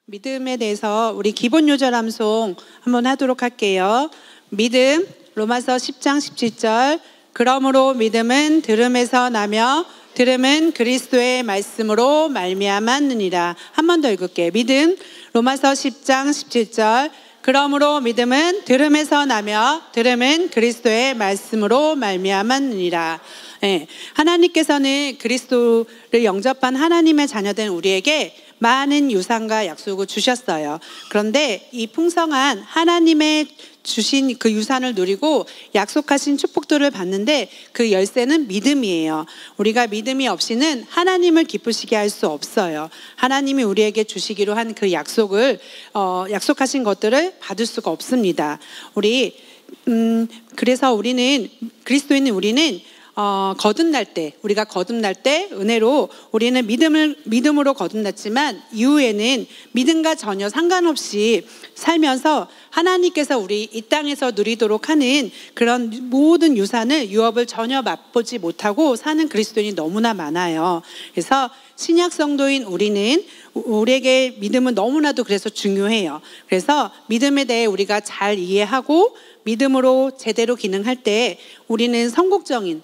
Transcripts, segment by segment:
믿음에 대해서 우리 기본 요절 암송 한번 하도록 할게요. 믿음, 로마서 10장 17절. 그러므로 믿음은 들음에서 나며 들음은 그리스도의 말씀으로 말미암았느니라. 한 번 더 읽을게요. 믿음, 로마서 10장 17절. 그러므로 믿음은 들음에서 나며 들음은 그리스도의 말씀으로 말미암았느니라. 네, 하나님께서는 그리스도를 영접한 하나님의 자녀된 우리에게 많은 유산과 약속을 주셨어요. 그런데 이 풍성한 하나님의 주신 그 유산을 누리고 약속하신 축복들을 받는데 그 열쇠는 믿음이에요. 우리가 믿음이 없이는 하나님을 기쁘시게 할 수 없어요. 하나님이 우리에게 주시기로 한 그 약속을 약속하신 것들을 받을 수가 없습니다. 그래서 우리는 그리스도인은 우리는 거듭날 때, 우리가 거듭날 때 은혜로 우리는 믿음으로 거듭났지만 이후에는 믿음과 전혀 상관없이 살면서 하나님께서 우리 이 땅에서 누리도록 하는 그런 모든 유업을 전혀 맛보지 못하고 사는 그리스도인이 너무나 많아요. 그래서 신약 성도인 우리에게 믿음은 너무나도 그래서 중요해요. 그래서 믿음에 대해 우리가 잘 이해하고 믿음으로 제대로 기능할 때 우리는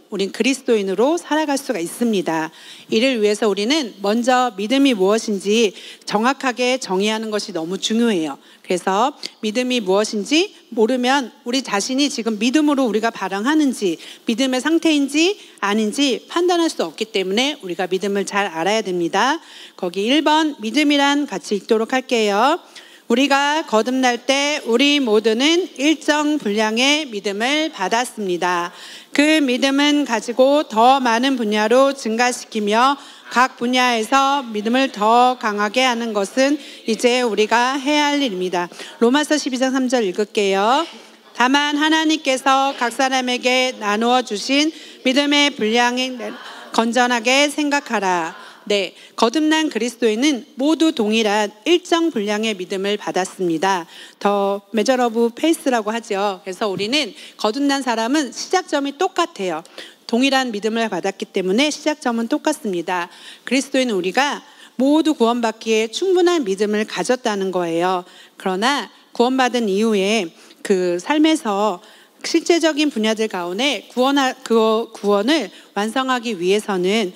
우린 그리스도인으로 살아갈 수가 있습니다. 이를 위해서 우리는 먼저 믿음이 무엇인지 정확하게 정의하는 것이 너무 중요해요. 그래서 믿음이 무엇인지 모르면 우리 자신이 지금 믿음으로 우리가 발행하는지 믿음의 상태인지 아닌지 판단할 수 없기 때문에 우리가 믿음을 잘 알아야 됩니다. 거기 1번 믿음이란 같이 읽도록 할게요. 우리가 거듭날 때 우리 모두는 일정 분량의 믿음을 받았습니다. 그 믿음은 가지고 더 많은 분야로 증가시키며 각 분야에서 믿음을 더 강하게 하는 것은 이제 우리가 해야 할 일입니다. 로마서 12장 3절 읽을게요. 다만 하나님께서 각 사람에게 나누어 주신 믿음의 분량을 건전하게 생각하라. 네, 거듭난 그리스도인은 모두 동일한 일정 분량의 믿음을 받았습니다. 더 measure of faith라고 하죠. 그래서 우리는 거듭난 사람은 시작점이 똑같아요. 동일한 믿음을 받았기 때문에 시작점은 똑같습니다. 그리스도인 우리가 모두 구원받기에 충분한 믿음을 가졌다는 거예요. 그러나 구원받은 이후에 그 삶에서 실제적인 분야들 가운데 구원을 완성하기 위해서는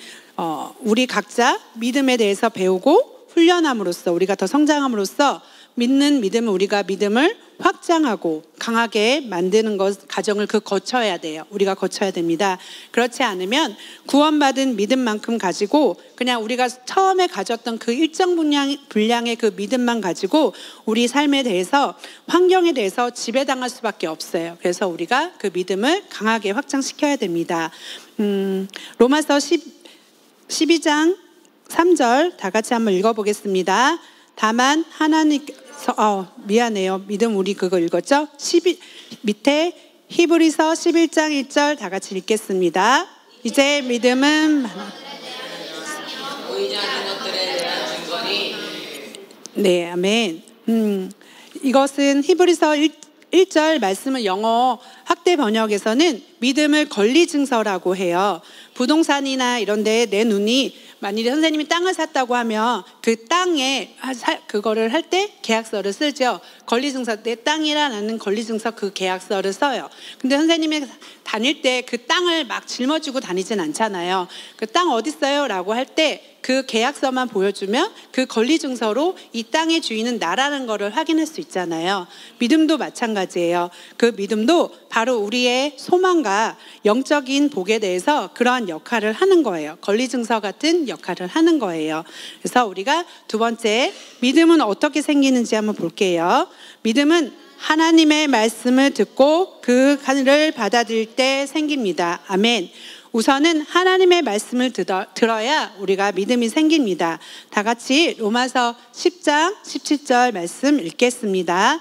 우리 각자 믿음에 대해서 배우고 훈련함으로써 우리가 더 성장함으로써 믿는 믿음은 우리가 믿음을 확장하고 강하게 만드는 과정을 거쳐야 돼요. 우리가 거쳐야 됩니다. 그렇지 않으면 구원받은 믿음만큼 가지고 그냥 우리가 처음에 가졌던 그 일정 분량의 그 믿음만 가지고 우리 삶에 대해서 환경에 대해서 지배당할 수밖에 없어요. 그래서 우리가 그 믿음을 강하게 확장시켜야 됩니다. 로마서 12장 3절 다 같이 한번 읽어보겠습니다. 다만 미안해요. 믿음 우리 그거 읽었죠? 밑에 히브리서 11장 1절 다 같이 읽겠습니다. 이제 믿음은 네, 아멘. 이것은 히브리서 1절 말씀을 영어 학대 번역에서는 믿음을 권리증서라고 해요. 부동산이나 이런 데 내 눈이 만일에 선생님이 땅을 샀다고 하면 그 땅에 그거를 할 때 계약서를 쓰죠. 권리증서 때 땅이라는 권리증서 그 계약서를 써요. 근데 선생님이 다닐 때 그 땅을 막 짊어지고 다니진 않잖아요. 그 땅 어디 있어요? 라고 할 때 그 계약서만 보여주면 그 권리증서로 이 땅의 주인은 나라는 거를 확인할 수 있잖아요. 믿음도 마찬가지예요. 그 믿음도 바로 우리의 소망과 영적인 복에 대해서 그러한 역할을 하는 거예요. 권리증서 같은 역할을 하는 거예요. 그래서 우리가 두 번째 믿음은 어떻게 생기는지 한번 볼게요. 믿음은 하나님의 말씀을 듣고 그를 받아들일 때 생깁니다. 아멘. 우선은 하나님의 말씀을 들어야 우리가 믿음이 생깁니다. 다 같이 로마서 10장 17절 말씀 읽겠습니다.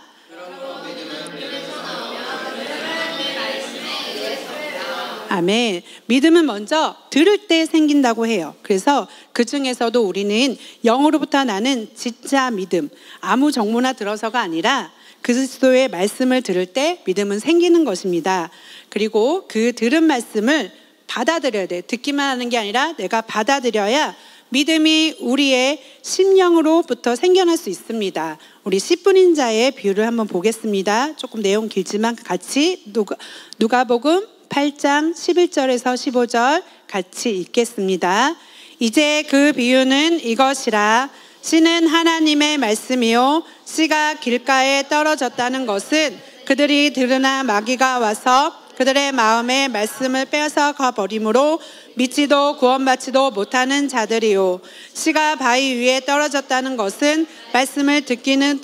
아멘. 믿음은 먼저 들을 때 생긴다고 해요. 그래서 그 중에서도 우리는 영으로부터 나는 진짜 믿음, 아무 정보나 들어서가 아니라 그리스도의 말씀을 들을 때 믿음은 생기는 것입니다. 그리고 그 들은 말씀을 받아들여야 돼. 듣기만 하는 게 아니라 내가 받아들여야 믿음이 우리의 심령으로부터 생겨날 수 있습니다. 우리 씨 뿌린 자의 비유를 한번 보겠습니다. 조금 내용 길지만 같이 누가복음 8장 11절에서 15절 같이 읽겠습니다. 이제 그 비유는 이것이라. 씨는 하나님의 말씀이요 씨가 길가에 떨어졌다는 것은 그들이 들으나 마귀가 와서 그들의 마음에 말씀을 빼앗아 가버리므로 믿지도 구원받지도 못하는 자들이요. 씨가 바위 위에 떨어졌다는 것은 말씀을 듣기는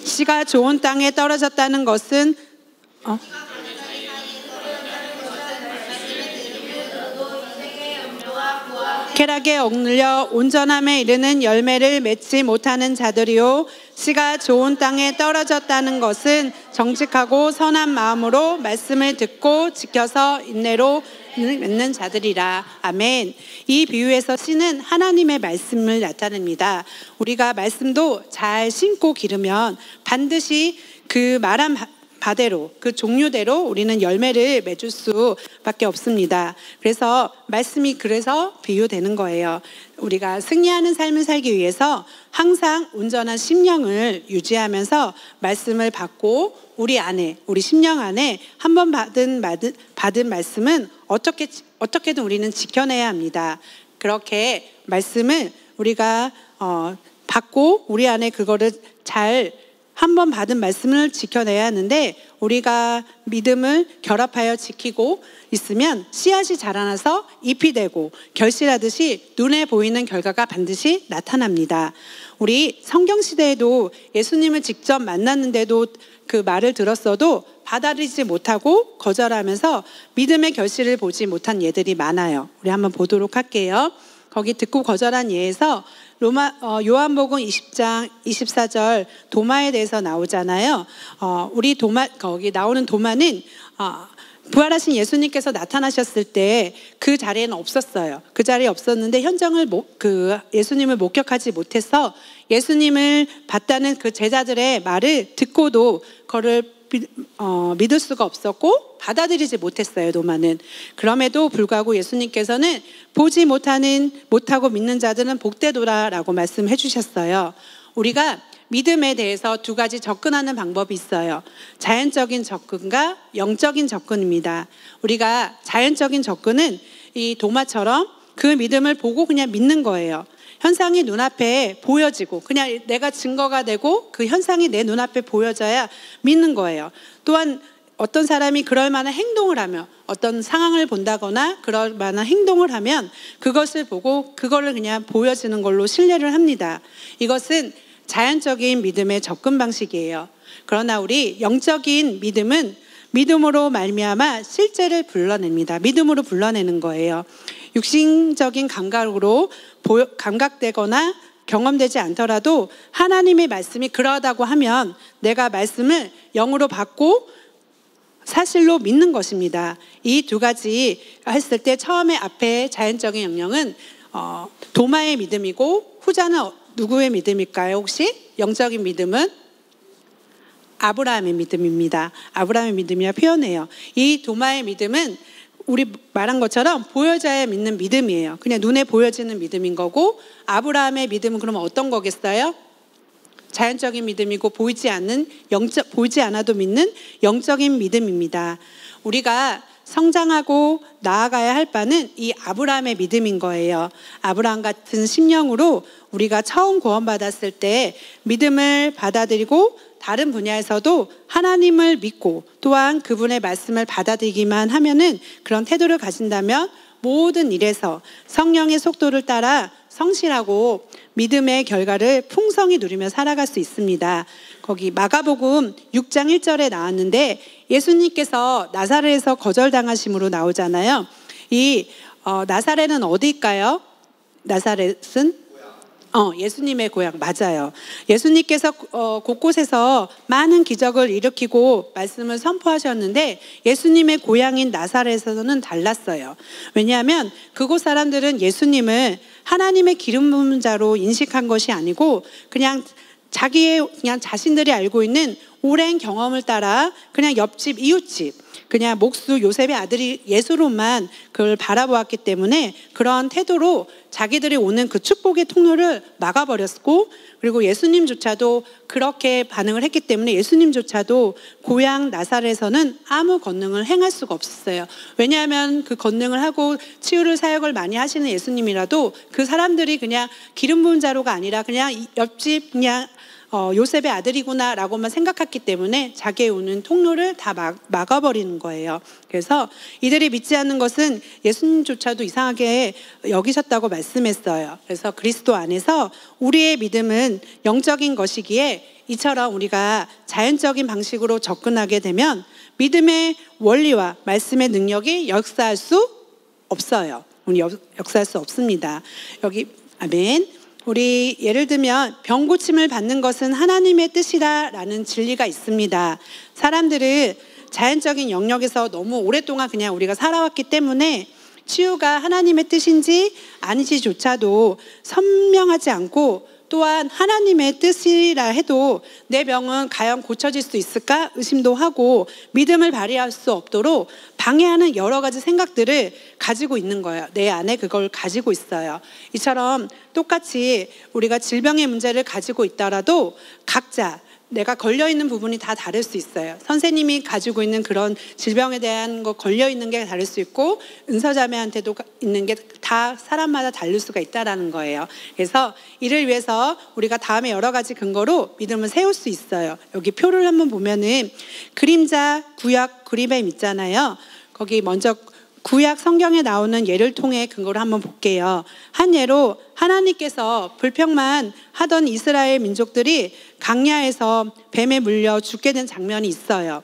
씨가 좋은 땅에 떨어졌다는 것은 쾌락에 억눌려 온전함에 이르는 열매를 맺지 못하는 자들이요. 씨가 좋은 땅에 떨어졌다는 것은 정직하고 선한 마음으로 말씀을 듣고 지켜서 인내로 맺는 자들이라. 아멘. 이 비유에서 씨는 하나님의 말씀을 나타냅니다. 우리가 말씀도 잘 심고 기르면 반드시 그 말한 바대로, 그 종류대로 우리는 열매를 맺을 수밖에 없습니다. 그래서 말씀이 그래서 비유되는 거예요. 우리가 승리하는 삶을 살기 위해서 항상 온전한 심령을 유지하면서 말씀을 받고 우리 안에, 우리 심령 안에 한 번 받은 말씀은 어떻게든 우리는 지켜내야 합니다. 그렇게 말씀을 우리가 받고 우리 안에 그거를 잘 한 번 받은 말씀을 지켜내야 하는데, 우리가 믿음을 결합하여 지키고 있으면 씨앗이 자라나서 잎이 되고 결실하듯이 눈에 보이는 결과가 반드시 나타납니다. 우리 성경시대에도 예수님을 직접 만났는데도 그 말을 들었어도 받아들이지 못하고 거절하면서 믿음의 결실을 보지 못한 예들이 많아요. 우리 한번 보도록 할게요. 거기 듣고 거절한 예에서 요한복음 20장 24절 도마에 대해서 나오잖아요. 우리 거기 나오는 도마는 부활하신 예수님께서 나타나셨을 때 그 자리에는 없었어요. 그 자리에 없었는데 현장을 예수님을 목격하지 못해서 예수님을 봤다는 그 제자들의 말을 듣고도 그거를 믿을 수가 없었고 받아들이지 못했어요. 도마는. 그럼에도 불구하고 예수님께서는 보지 못하고 믿는 자들은 복되도라라고 말씀해 주셨어요. 우리가 믿음에 대해서 두 가지 접근하는 방법이 있어요. 자연적인 접근과 영적인 접근입니다. 우리가 자연적인 접근은 이 도마처럼 그 믿음을 보고 그냥 믿는 거예요. 현상이 눈앞에 보여지고 그냥 내가 증거가 되고 그 현상이 내 눈앞에 보여져야 믿는 거예요. 또한 어떤 사람이 그럴 만한 행동을 하며 어떤 상황을 본다거나 그럴 만한 행동을 하면 그것을 보고 그거를 그냥 보여지는 걸로 신뢰를 합니다. 이것은 자연적인 믿음의 접근 방식이에요. 그러나 우리 영적인 믿음은 믿음으로 말미암아 실제를 불러냅니다. 믿음으로 불러내는 거예요. 육신적인 감각으로 감각되거나 경험되지 않더라도 하나님의 말씀이 그러하다고 하면 내가 말씀을 영으로 받고 사실로 믿는 것입니다. 이 두 가지 했을 때 처음에 앞에 자연적인 영역은 도마의 믿음이고 후자는 누구의 믿음일까요? 혹시? 영적인 믿음은 아브라함의 믿음입니다. 아브라함의 믿음이라 표현해요. 이 도마의 믿음은 우리 말한 것처럼 보여져야 믿는 믿음이에요. 그냥 눈에 보여지는 믿음인 거고, 아브라함의 믿음은 그러면 어떤 거겠어요? 자연적인 믿음이고 보이지 않아도 믿는 영적인 믿음입니다. 우리가 성장하고 나아가야 할 바는 이 아브라함의 믿음인 거예요. 아브라함 같은 심령으로 우리가 처음 구원받았을 때 믿음을 받아들이고 다른 분야에서도 하나님을 믿고 또한 그분의 말씀을 받아들이기만 하면은, 그런 태도를 가진다면 모든 일에서 성령의 속도를 따라 성실하고 믿음의 결과를 풍성히 누리며 살아갈 수 있습니다. 거기 마가복음 6장 1절에 나왔는데 예수님께서 나사렛에서 거절당하심으로 나오잖아요. 이 나사렛은 어디일까요? 나사렛은 예수님의 고향 맞아요. 예수님께서 곳곳에서 많은 기적을 일으키고 말씀을 선포하셨는데 예수님의 고향인 나사렛에서는 달랐어요. 왜냐하면 그곳 사람들은 예수님을 하나님의 기름 부은 자로 인식한 것이 아니고 그냥 자신들이 알고 있는 오랜 경험을 따라 그냥 옆집, 이웃집, 그냥 목수 요셉의 아들이 예수로만 그걸 바라보았기 때문에 그런 태도로 자기들이 오는 그 축복의 통로를 막아버렸고, 그리고 예수님조차도 그렇게 반응을 했기 때문에 예수님조차도 고향 나사렛에서는 아무 권능을 행할 수가 없었어요. 왜냐하면 그 권능을 하고 치유를 사역을 많이 하시는 예수님이라도 그 사람들이 그냥 기름 부은 자로가 아니라 그냥 옆집 그냥 요셉의 아들이구나 라고만 생각했기 때문에 자기의 오는 통로를 다 막아버리는 거예요. 그래서 이들이 믿지 않는 것은 예수님조차도 이상하게 여기셨다고 말씀했어요. 그래서 그리스도 안에서 우리의 믿음은 영적인 것이기에 이처럼 우리가 자연적인 방식으로 접근하게 되면 믿음의 원리와 말씀의 능력이 역사할 수 없어요. 우리 역사할 수 없습니다. 여기 아멘. 우리 예를 들면 병 고침을 받는 것은 하나님의 뜻이라는 진리가 있습니다. 사람들은 자연적인 영역에서 너무 오랫동안 그냥 우리가 살아왔기 때문에 치유가 하나님의 뜻인지 아닌지조차도 선명하지 않고, 또한 하나님의 뜻이라 해도 내 병은 과연 고쳐질 수 있을까 의심도 하고 믿음을 발휘할 수 없도록 방해하는 여러 가지 생각들을 가지고 있는 거예요. 내 안에 그걸 가지고 있어요. 이처럼 똑같이 우리가 질병의 문제를 가지고 있더라도 각자 내가 걸려있는 부분이 다 다를 수 있어요. 선생님이 가지고 있는 그런 질병에 대한 거 걸려있는 게 다를 수 있고, 은서자매한테도 있는 게 다 사람마다 다를 수가 있다는 거예요. 그래서 이를 위해서 우리가 다음에 여러 가지 근거로 믿음을 세울 수 있어요. 여기 표를 한번 보면은 그림자, 구약, 그리뱀 있잖아요. 거기 먼저 구약 성경에 나오는 예를 통해 근거를 한번 볼게요. 한 예로 하나님께서 불평만 하던 이스라엘 민족들이 강야에서 뱀에 물려 죽게 된 장면이 있어요.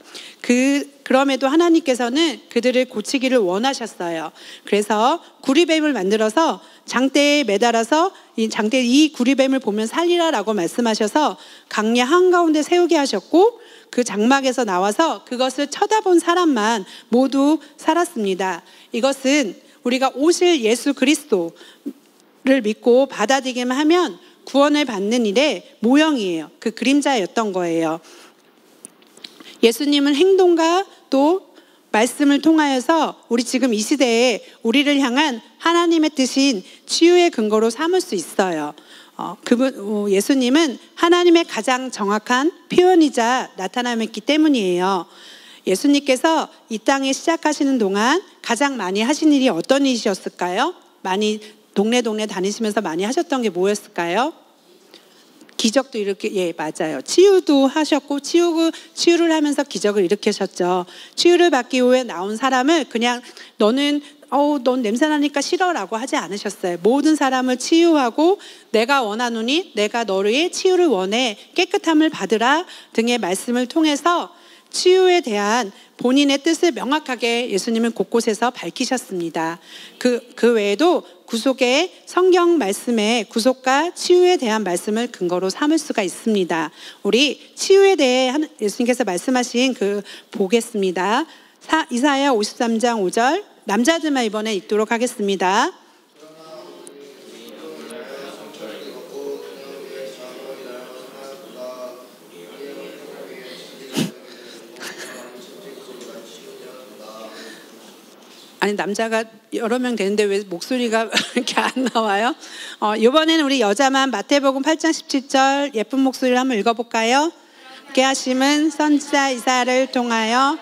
그럼에도 하나님께서는 그들을 고치기를 원하셨어요. 그래서 구리뱀을 만들어서 장대에 매달아서 이 구리뱀을 보면 살리라라고 말씀하셔서 강야 한가운데 세우게 하셨고, 그 장막에서 나와서 그것을 쳐다본 사람만 모두 살았습니다. 이것은 우리가 오실 예수 그리스도를 믿고 받아들이기만 하면 구원을 받는 일의 모형이에요. 그 그림자였던 거예요. 예수님은 행동과 또 말씀을 통하여서 우리 지금 이 시대에 우리를 향한 하나님의 뜻인 치유의 근거로 삼을 수 있어요. 예수님은 하나님의 가장 정확한 표현이자 나타남이기 때문이에요. 예수님께서 이 땅에 시작하시는 동안 가장 많이 하신 일이 어떤 일이셨을까요? 많이 동네 다니시면서 많이 하셨던 게 뭐였을까요? 기적도 이렇게, 맞아요. 치유도 하셨고, 치유를 하면서 기적을 일으키셨죠. 치유를 받기 위해 나온 사람을 그냥 넌 냄새나니까 싫어라고 하지 않으셨어요. 모든 사람을 치유하고 내가 원하노니 내가 너의 치유를 원해 깨끗함을 받으라 등의 말씀을 통해서 치유에 대한 본인의 뜻을 명확하게 예수님은 곳곳에서 밝히셨습니다. 그 외에도 구속의 성경 말씀에 구속과 치유에 대한 말씀을 근거로 삼을 수가 있습니다. 우리 치유에 대해 예수님께서 말씀하신 보겠습니다. 이사야 53장 5절 남자들만 이번에 읽도록 하겠습니다. 아니, 남자가 여러 명 되는데 왜 목소리가 이렇게 안 나와요? 이번에는 우리 여자만 마태복음 8장 17절 예쁜 목소리를 한번 읽어볼까요? 그렇게 하심은 선지자 이사야를 통하여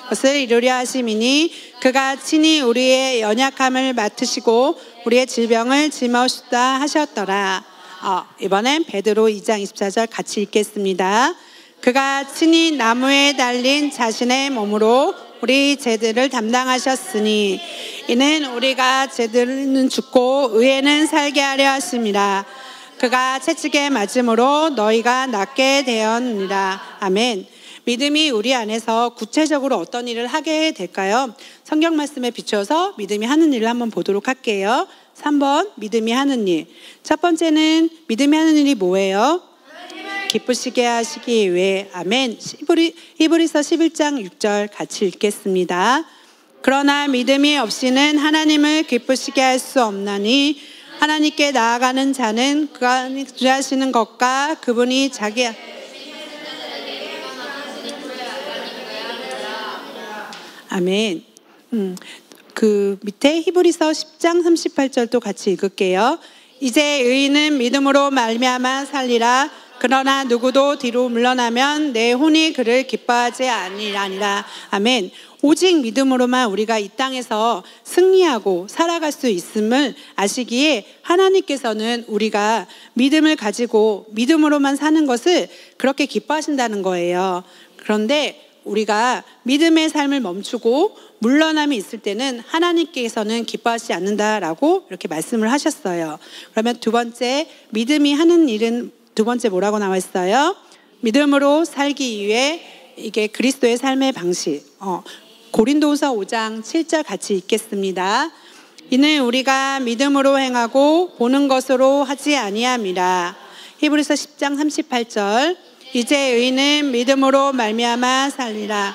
것을 이루려 하심이니 그가 친히 우리의 연약함을 맡으시고 우리의 질병을 짊어지다 하셨더라. 이번엔 베드로 2장 24절 같이 읽겠습니다. 그가 친히 나무에 달린 자신의 몸으로 우리 죄들을 담당하셨으니 이는 우리가 죄들은 죽고 의에는 살게 하려 하심이라. 그가 채찍에 맞음으로 너희가 낫게 되었느니라. 아멘. 믿음이 우리 안에서 구체적으로 어떤 일을 하게 될까요? 성경 말씀에 비춰서 믿음이 하는 일을 한번 보도록 할게요. 3번 믿음이 하는 일. 첫 번째는 믿음이 하는 일이 뭐예요? 기쁘시게 하시기 위해. 아멘. 히브리서 11장 6절 같이 읽겠습니다. 그러나 믿음이 없이는 하나님을 기쁘시게 할 수 없나니 하나님께 나아가는 자는 그가 주하시는 것과 그분이 자기 아멘. 그 밑에 히브리서 10장 38절도 같이 읽을게요. 이제 의인은 믿음으로 말미암아 살리라. 그러나 누구도 뒤로 물러나면 내 혼이 그를 기뻐하지 아니하니라. 아멘. 오직 믿음으로만 우리가 이 땅에서 승리하고 살아갈 수 있음을 아시기에 하나님께서는 우리가 믿음을 가지고 믿음으로만 사는 것을 그렇게 기뻐하신다는 거예요. 그런데 우리가 믿음의 삶을 멈추고 물러남이 있을 때는 하나님께서는 기뻐하지 않는다라고 이렇게 말씀을 하셨어요. 그러면 두 번째, 믿음이 하는 일은 두 번째 뭐라고 나와 있어요? 믿음으로 살기 위해 이게 그리스도의 삶의 방식. 고린도후서 5장 7절 같이 읽겠습니다. 이는 우리가 믿음으로 행하고 보는 것으로 하지 아니함이라. 히브리서 10장 38절. 이제 의인은 믿음으로 말미암아 살리라.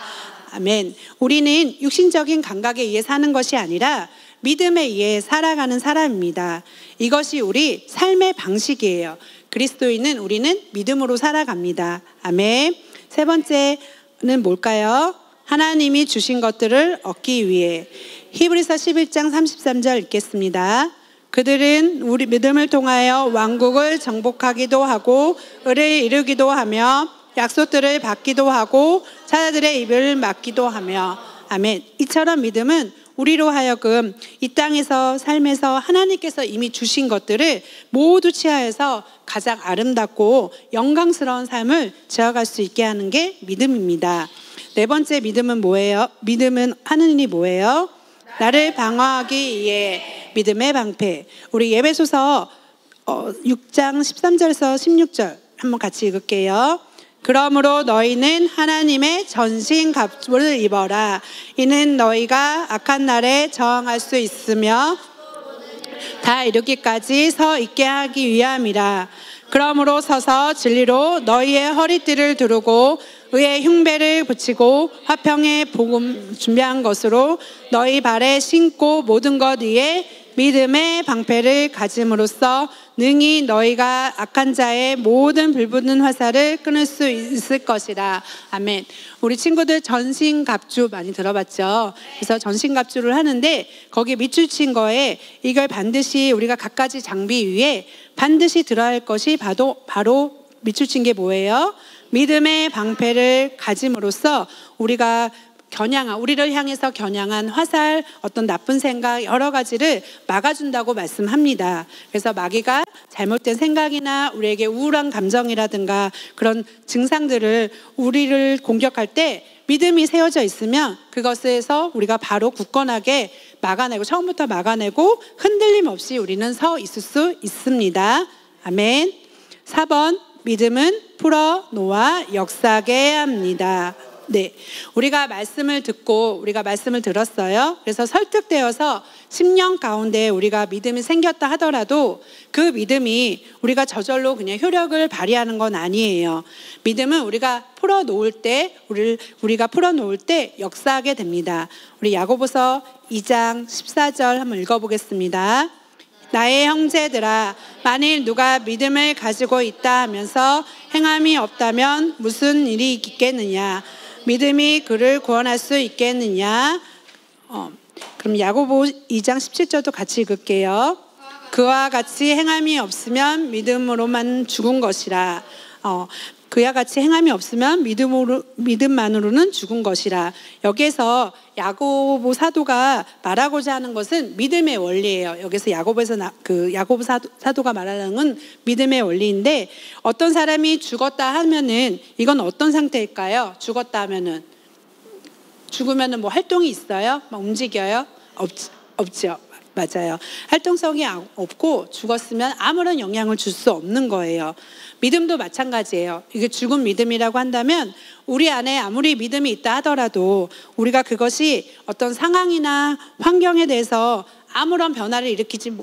아멘. 우리는 육신적인 감각에 의해 사는 것이 아니라 믿음에 의해 살아가는 사람입니다. 이것이 우리 삶의 방식이에요. 그리스도인은 우리는 믿음으로 살아갑니다. 아멘. 세 번째는 뭘까요? 하나님이 주신 것들을 얻기 위해. 히브리서 11장 33절 읽겠습니다. 그들은 우리 믿음을 통하여 왕국을 정복하기도 하고 의를 이루기도 하며 약속들을 받기도 하고 사자들의 입을 막기도 하며. 아멘. 이처럼 믿음은 우리로 하여금 이 땅에서 삶에서 하나님께서 이미 주신 것들을 모두 취하여서 가장 아름답고 영광스러운 삶을 지어갈 수 있게 하는 게 믿음입니다. 네 번째 믿음은 뭐예요? 믿음은 하는 일이 뭐예요? 나를 방어하기 위해. 믿음의 방패. 우리 예배소서 6장 13절에서 16절 한번 같이 읽을게요. 그러므로 너희는 하나님의 전신갑주를 입어라. 이는 너희가 악한 날에 저항할 수 있으며 다 이루기까지 서 있게 하기 위함이라. 그러므로 서서 진리로 너희의 허리띠를 두르고 의의 흉배를 붙이고 화평의 복음 준비한 것으로 너희 발에 신고 모든 것 위에 믿음의 방패를 가짐으로써 능히 너희가 악한 자의 모든 불붙는 화살을 끊을 수 있을 것이라. 아멘. 우리 친구들 전신갑주 많이 들어봤죠? 그래서 전신갑주를 하는데 거기에 밑줄 친 거에 이걸 반드시 우리가 갖가지 장비 위에 반드시 들어야 할 것이 바로 밑줄 친 게 뭐예요? 믿음의 방패를 가짐으로써 우리를 향해서 겨냥한 화살, 어떤 나쁜 생각 여러 가지를 막아준다고 말씀합니다. 그래서 마귀가 잘못된 생각이나 우리에게 우울한 감정이라든가 그런 증상들을 우리를 공격할 때 믿음이 세워져 있으면 그것에서 우리가 바로 굳건하게 막아내고 처음부터 막아내고 흔들림 없이 우리는 서 있을 수 있습니다. 아멘. 4번 믿음은 풀어놓아 역사하게 합니다. 네, 우리가 말씀을 듣고 우리가 말씀을 들었어요. 그래서 설득되어서 10년 가운데 우리가 믿음이 생겼다 하더라도 그 믿음이 우리가 저절로 그냥 효력을 발휘하는 건 아니에요. 믿음은 우리가 풀어놓을 때 역사하게 됩니다. 우리 야고보서 2장 14절 한번 읽어보겠습니다. 나의 형제들아, 만일 누가 믿음을 가지고 있다 하면서 행함이 없다면 무슨 일이 있겠느냐? 믿음이 그를 구원할 수 있겠느냐? 그럼 야고보 2장 17절도 같이 읽을게요. 그와 같이 행함이 없으면 믿음으로만 죽은 것이라. 그와 같이 행함이 없으면 믿음만으로는 죽은 것이라. 여기에서 야고보 사도가 말하고자 하는 것은 믿음의 원리예요. 여기서 야고보 사도가 말하는 건 믿음의 원리인데, 어떤 사람이 죽었다 하면은 이건 어떤 상태일까요? 죽었다 하면은 죽으면은 뭐 활동이 있어요? 막 움직여요? 없죠. 맞아요. 활동성이 없고 죽었으면 아무런 영향을 줄 수 없는 거예요. 믿음도 마찬가지예요. 이게 죽은 믿음이라고 한다면 우리 안에 아무리 믿음이 있다 하더라도 우리가 그것이 어떤 상황이나 환경에 대해서 아무런 변화를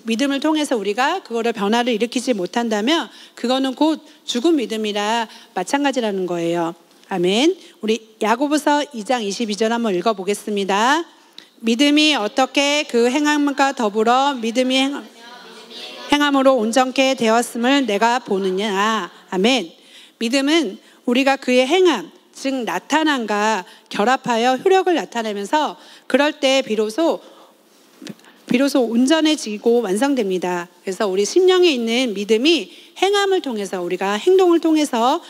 믿음을 통해서 우리가 그거를 변화를 일으키지 못한다면 그거는 곧 죽은 믿음이라 마찬가지라는 거예요. 아멘. 우리 야고보서 2장 22절 한번 읽어보겠습니다. 믿음이 어떻게 그 행함과 더불어 믿음이 행함으로 온전케 되었음을 내가 보느냐. 아멘. 믿음은 우리가 그의 행함, 즉 나타남과 결합하여 효력을 나타내면서 그럴 때 비로소 온전해지고 완성됩니다. 그래서 우리 심령에 있는 믿음이 행함을 통해서, 우리가 행동을 통해서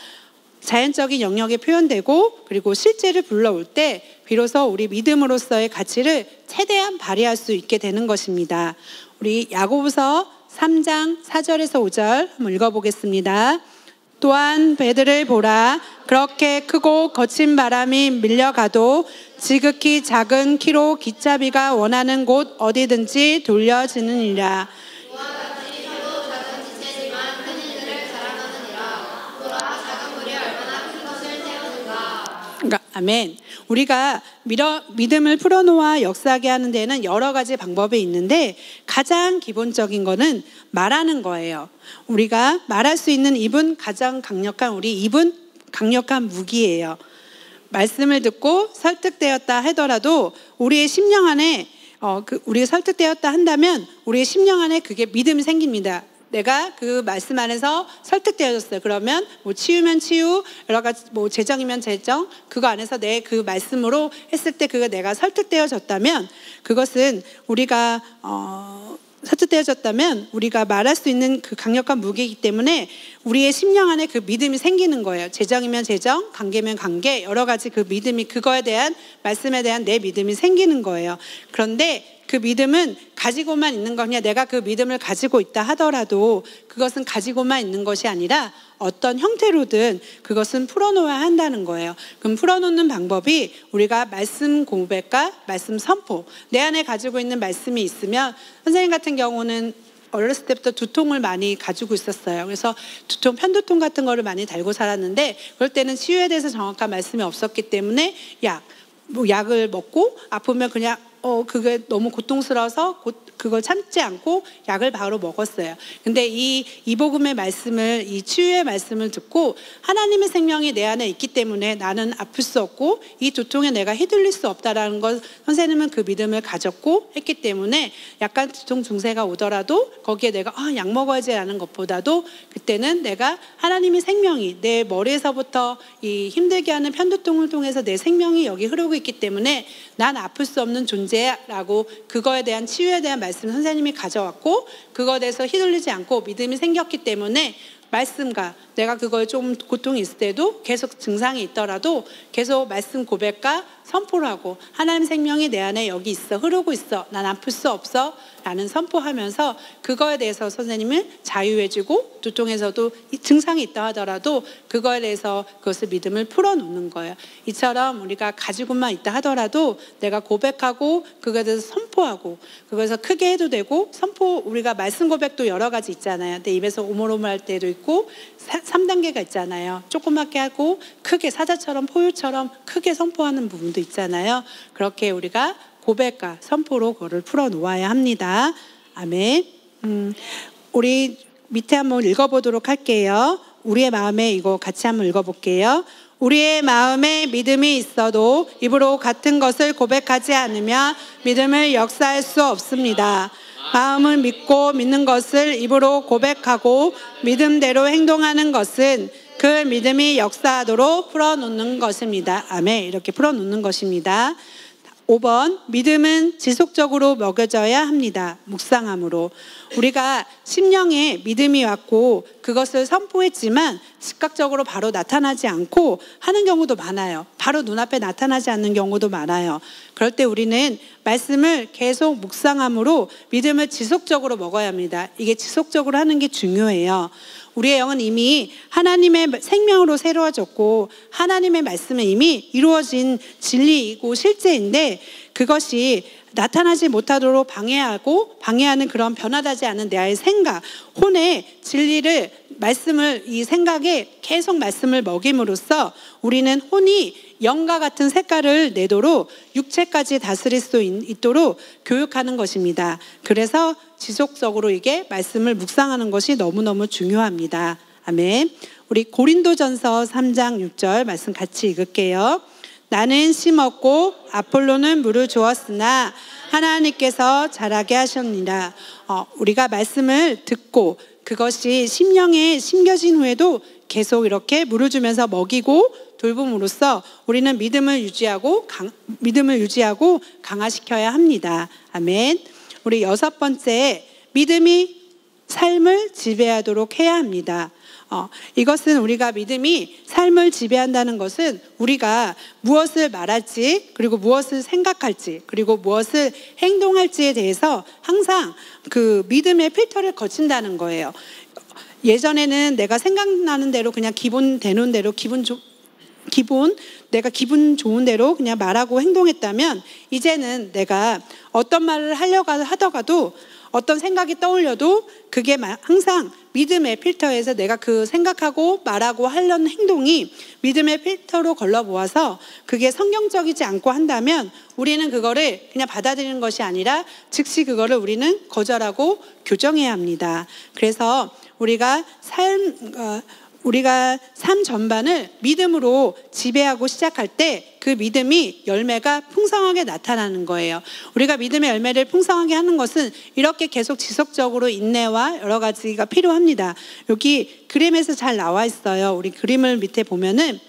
자연적인 영역에 표현되고, 그리고 실제를 불러올 때 비로소 우리 믿음으로서의 가치를 최대한 발휘할 수 있게 되는 것입니다. 우리 야고보서 3장 4절에서 5절 한번 읽어보겠습니다. 또한 배들을 보라. 그렇게 크고 거친 바람이 밀려가도 지극히 작은 키로 깃잡이가 원하는 곳 어디든지 돌려지느니라. 아멘. 우리가 믿음을 풀어놓아 역사하게 하는 데는 여러 가지 방법이 있는데 가장 기본적인 거는 말하는 거예요. 우리가 말할 수 있는 입은 가장 강력한, 우리 입은 강력한 무기예요. 말씀을 듣고 설득되었다 하더라도 우리의 심령 안에 우리가 설득되었다 한다면 우리의 심령 안에 그게 믿음이 생깁니다. 내가 그 말씀 안에서 설득되어졌어요. 그러면 뭐 치유면 치유, 여러 가지 뭐 재정이면 재정, 그거 안에서 내 그 말씀으로 했을 때 그거 내가 설득되어졌다면 그것은 우리가 설득되어졌다면 우리가 말할 수 있는 그 강력한 무기이기 때문에 우리의 심령 안에 그 믿음이 생기는 거예요. 재정이면 재정, 관계면 관계, 여러 가지 그 믿음이, 그거에 대한 말씀에 대한 내 믿음이 생기는 거예요. 그런데 그 믿음은 가지고만 있는 거냐, 내가 그 믿음을 가지고 있다 하더라도 그것은 가지고만 있는 것이 아니라 어떤 형태로든 그것은 풀어놓아야 한다는 거예요. 그럼 풀어놓는 방법이 우리가 말씀 고백과 말씀 선포, 내 안에 가지고 있는 말씀이 있으면, 선생님 같은 경우는 어렸을 때부터 두통을 많이 가지고 있었어요. 그래서 두통, 편두통 같은 거를 많이 달고 살았는데 그럴 때는 치유에 대해서 정확한 말씀이 없었기 때문에 약을 먹고 아프면 그냥 그게 너무 고통스러워서 그걸 참지 않고 약을 바로 먹었어요. 근데 이 복음의 말씀을, 이 치유의 말씀을 듣고 하나님의 생명이 내 안에 있기 때문에 나는 아플 수 없고 이 두통에 내가 휘둘릴 수 없다라는 것, 선생님은 그 믿음을 가졌고 했기 때문에 약간 두통 증세가 오더라도 거기에 내가 약 먹어야지 라는 것보다도 그때는 내가 하나님의 생명이 내 머리에서부터 이 힘들게 하는 편두통을 통해서 내 생명이 여기 흐르고 있기 때문에 난 아플 수 없는 존재라고, 그거에 대한 치유에 대한 말씀 선생님이 가져왔고 그거에 대해서 휘둘리지 않고 믿음이 생겼기 때문에 말씀과 내가 그걸 좀 고통이 있을 때도 계속 증상이 있더라도 계속 말씀 고백과 선포를 하고 하나님 생명이 내 안에 여기 있어, 흐르고 있어, 난 아플 수 없어 라는 선포하면서 그거에 대해서 선생님을 자유해주고 두통에서도 증상이 있다 하더라도 그거에 대해서 그것을 믿음을 풀어놓는 거예요. 이처럼 우리가 가지고만 있다 하더라도 내가 고백하고 그거에 대해서 선포하고, 그거에서 크게 해도 되고, 선포, 우리가 말씀 고백도 여러 가지 있잖아요. 내 입에서 오물오물할 때도 있고 3단계가 있잖아요. 조그맣게 하고 크게, 사자처럼 포유처럼 크게 선포하는 부분도 있잖아요. 그렇게 우리가 고백과 선포로 그거를 풀어놓아야 합니다. 아멘. 우리 밑에 한번 읽어보도록 할게요. 우리의 마음에, 이거 같이 한번 읽어볼게요. 우리의 마음에 믿음이 있어도 입으로 같은 것을 고백하지 않으면 믿음을 역사할 수 없습니다. 마음을 믿고 믿는 것을 입으로 고백하고 믿음대로 행동하는 것은 그 믿음이 역사하도록 풀어놓는 것입니다. 아멘. 이렇게 풀어놓는 것입니다. 5번, 믿음은 지속적으로 먹여져야 합니다. 묵상함으로. 우리가 심령에 믿음이 왔고 그것을 선포했지만 즉각적으로 바로 나타나지 않고 하는 경우도 많아요. 바로 눈앞에 나타나지 않는 경우도 많아요. 그럴 때 우리는 말씀을 계속 묵상함으로 믿음을 지속적으로 먹어야 합니다. 이게 지속적으로 하는 게 중요해요. 우리의 영은 이미 하나님의 생명으로 새로워졌고 하나님의 말씀은 이미 이루어진 진리이고 실제인데 그것이 나타나지 못하도록 방해하는 그런 변화되지 않은 내 아이의 생각, 혼의 진리를, 말씀을, 이 생각에 계속 말씀을 먹임으로써 우리는 혼이 영과 같은 색깔을 내도록 육체까지 다스릴 수 있도록 교육하는 것입니다. 그래서 지속적으로 이게 말씀을 묵상하는 것이 너무너무 중요합니다. 아멘. 우리 고린도전서 3장 6절 말씀 같이 읽을게요. 나는 심었고 아폴로는 물을 주었으나 하나님께서 자라게 하셨느니라. 우리가 말씀을 듣고 그것이 심령에 심겨진 후에도 계속 이렇게 물을 주면서 먹이고 돌봄으로써 우리는 믿음을 유지하고 강화시켜야 합니다. 아멘. 우리 6번째, 믿음이 삶을 지배하도록 해야 합니다. 이것은 우리가 믿음이 삶을 지배한다는 것은 우리가 무엇을 말할지, 그리고 무엇을 생각할지, 그리고 무엇을 행동할지에 대해서 항상 그 믿음의 필터를 거친다는 거예요. 예전에는 내가 생각나는 대로 그냥 기본 되는 대로 내가 기분 좋은 대로 그냥 말하고 행동했다면, 이제는 내가 어떤 말을 하려고 하더라도, 어떤 생각이 떠올려도 그게 항상 믿음의 필터에서 내가 그 생각하고 말하고 하려는 행동이 믿음의 필터로 걸러보아서 그게 성경적이지 않고 한다면 우리는 그거를 그냥 받아들이는 것이 아니라 즉시 그거를 우리는 거절하고 교정해야 합니다. 그래서 우리가 삶 전반을 믿음으로 지배하고 시작할 때 그 믿음이 열매가 풍성하게 나타나는 거예요. 우리가 믿음의 열매를 풍성하게 하는 것은 이렇게 계속 지속적으로 인내와 여러 가지가 필요합니다. 여기 그림에서 잘 나와 있어요. 우리 그림을 밑에 보면은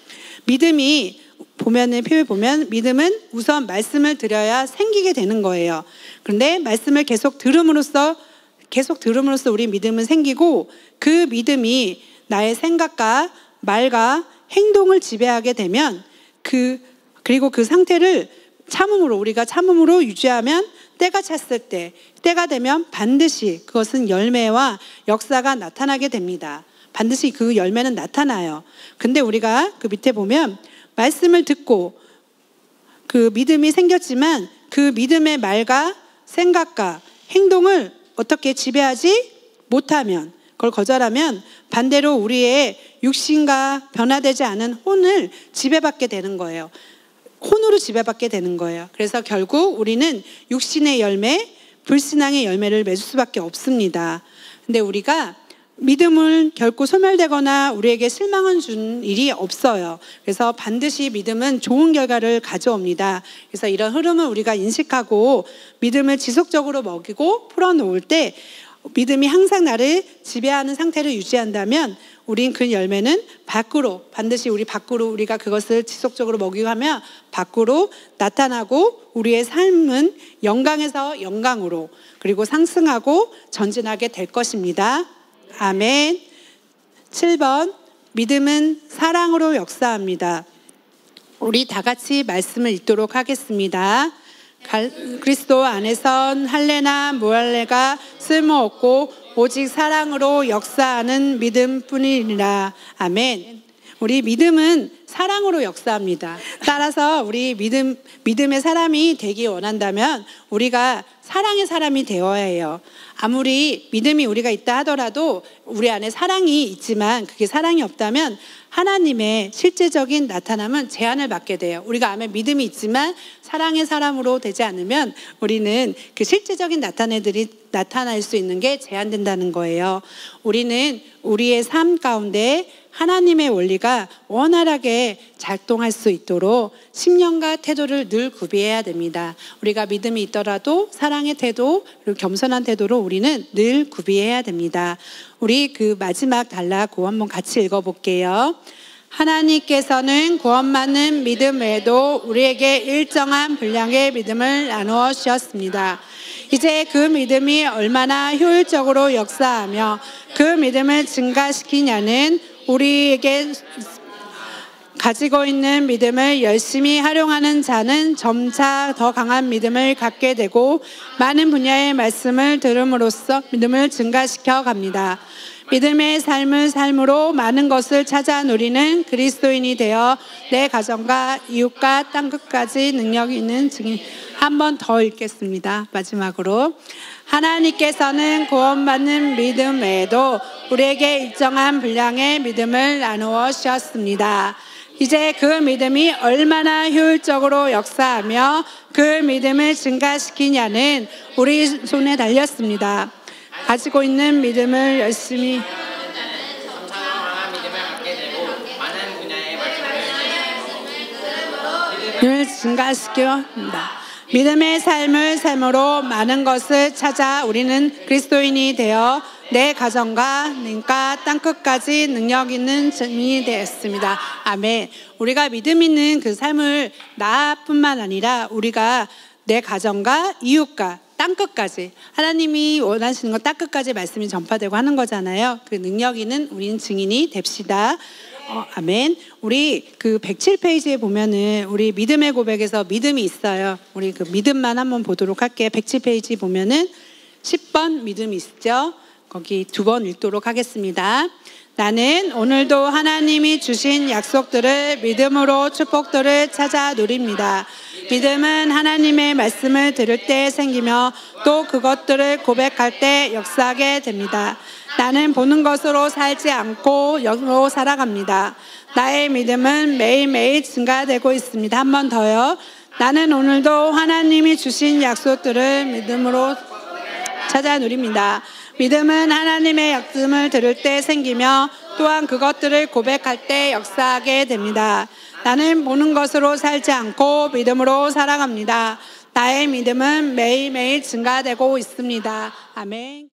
표에 보면 믿음은 우선 말씀을 들어야 생기게 되는 거예요. 그런데 말씀을 계속 들음으로써 우리 믿음은 생기고, 그 믿음이 나의 생각과 말과 행동을 지배하게 되면 그리고 그 상태를 우리가 참음으로 유지하면 때가 되면 반드시 그것은 열매와 역사가 나타나게 됩니다. 반드시 그 열매는 나타나요. 근데 우리가 그 밑에 보면 말씀을 듣고 그 믿음이 생겼지만 그 믿음의 말과 생각과 행동을 어떻게 지배하지 못하면, 그걸 거절하면 반대로 우리의 육신과 변화되지 않은 혼을 지배받게 되는 거예요. 혼으로 지배받게 되는 거예요. 그래서 결국 우리는 육신의 열매, 불신앙의 열매를 맺을 수밖에 없습니다. 근데 우리가 믿음을 결코 소멸되거나 우리에게 실망을 준 일이 없어요. 그래서 반드시 믿음은 좋은 결과를 가져옵니다. 그래서 이런 흐름을 우리가 인식하고 믿음을 지속적으로 먹이고 풀어놓을 때 믿음이 항상 나를 지배하는 상태를 유지한다면 우린 그 열매는 반드시 우리가 그것을 지속적으로 먹이고 하면 밖으로 나타나고, 우리의 삶은 영광에서 영광으로 그리고 상승하고 전진하게 될 것입니다. 아멘. 7번, 믿음은 사랑으로 역사합니다. 우리 다 같이 말씀을 읽도록 하겠습니다. 그리스도 안에선 할례나 무할례가 쓸모없고 오직 사랑으로 역사하는 믿음뿐이니라. 아멘. 우리 믿음은 사랑으로 역사합니다. 따라서 우리 믿음의 사람이 되기 원한다면 우리가 사랑의 사람이 되어야 해요. 아무리 믿음이 우리가 있다 하더라도 우리 안에 사랑이 있지만 그게 사랑이 없다면 하나님의 실제적인 나타남은 제한을 받게 돼요. 우리가 안에 믿음이 있지만 사랑의 사람으로 되지 않으면 우리는 그 실제적인 나타날 수 있는 게 제한된다는 거예요. 우리는 우리의 삶 가운데 하나님의 원리가 원활하게 작동할 수 있도록 심령과 태도를 늘 구비해야 됩니다. 우리가 믿음이 있더라도 사랑의 태도, 그리고 겸손한 태도로 우리는 늘 구비해야 됩니다. 우리 그 마지막 단락 한번 같이 읽어볼게요. 하나님께서는 구원받는 믿음 외에도 우리에게 일정한 분량의 믿음을 나누어 주셨습니다. 이제 그 믿음이 얼마나 효율적으로 역사하며 그 믿음을 증가시키냐는 우리에게 가지고 있는 믿음을 열심히 활용하는 자는 점차 더 강한 믿음을 갖게 되고 많은 분야의 말씀을 들음으로써 믿음을 증가시켜 갑니다. 믿음의 삶으로 많은 것을 찾아 누리는 그리스도인이 되어 내 가정과 이웃과 땅끝까지 능력 있는 증인. 한 번 더 읽겠습니다. 마지막으로. 하나님께서는 구원받는 믿음 외에도 우리에게 일정한 분량의 믿음을 나누어 주셨습니다. 이제 그 믿음이 얼마나 효율적으로 역사하며 그 믿음을 증가시키냐는 우리 손에 달렸습니다. 가지고 있는 믿음을 열심히 증가시켜 합니다. 믿음의 삶으로 많은 것을 찾아 우리는 그리스도인이 되어 내 가정과 님과 땅끝까지 능력 있는 증인이 되었습니다. 아멘. 우리가 믿음 있는 그 삶을 나뿐만 아니라 우리가 내 가정과 이웃과 땅끝까지, 하나님이 원하시는 건 땅끝까지 말씀이 전파되고 하는 거잖아요. 그 능력 있는 우리는 증인이 됩시다. 아멘. 우리 그 107페이지에 보면은 우리 믿음의 고백에서 믿음이 있어요. 우리 그 믿음만 한번 보도록 할게요. 107페이지 보면은 10번 믿음이 있죠. 거기 2번 읽도록 하겠습니다. 나는 오늘도 하나님이 주신 약속들을 믿음으로 축복들을 찾아 누립니다. 믿음은 하나님의 말씀을 들을 때 생기며 또 그것들을 고백할 때 역사하게 됩니다. 나는 보는 것으로 살지 않고 영으로 살아갑니다. 나의 믿음은 매일매일 증가되고 있습니다. 한 번 더요. 나는 오늘도 하나님이 주신 약속들을 믿음으로 찾아 누립니다. 믿음은 하나님의 약속을 들을 때 생기며 또한 그것들을 고백할 때 역사하게 됩니다. 나는 보는 것으로 살지 않고 믿음으로 살아갑니다. 나의 믿음은 매일매일 증가되고 있습니다. 아멘.